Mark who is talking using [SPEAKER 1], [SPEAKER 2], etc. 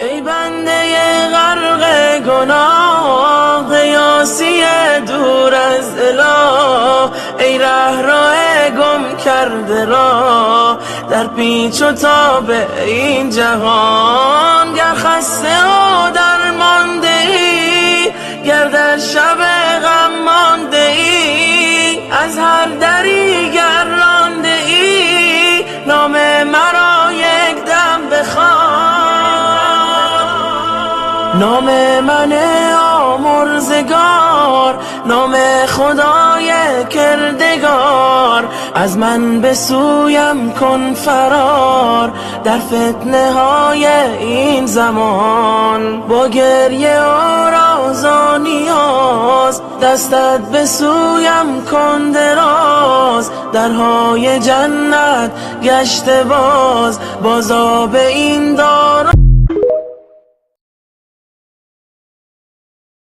[SPEAKER 1] ای بنده غرق گناه، قیاسی دور از اله، ای رهرو گم کرده را در پیچ و تاب این جهان. گر خسته و درمانده ای، گر در شب غم مانده ای، از هر دری گر رانده ای، نام مرا یک دم بخوان. نام من آمرزگار، نام خدای کردگار، از من به سویم کن فرار در فتنه های این زمان. با گریه و راز و نیاز دستت به سویم کن دراز، درهای جنت گشته باز آب این دار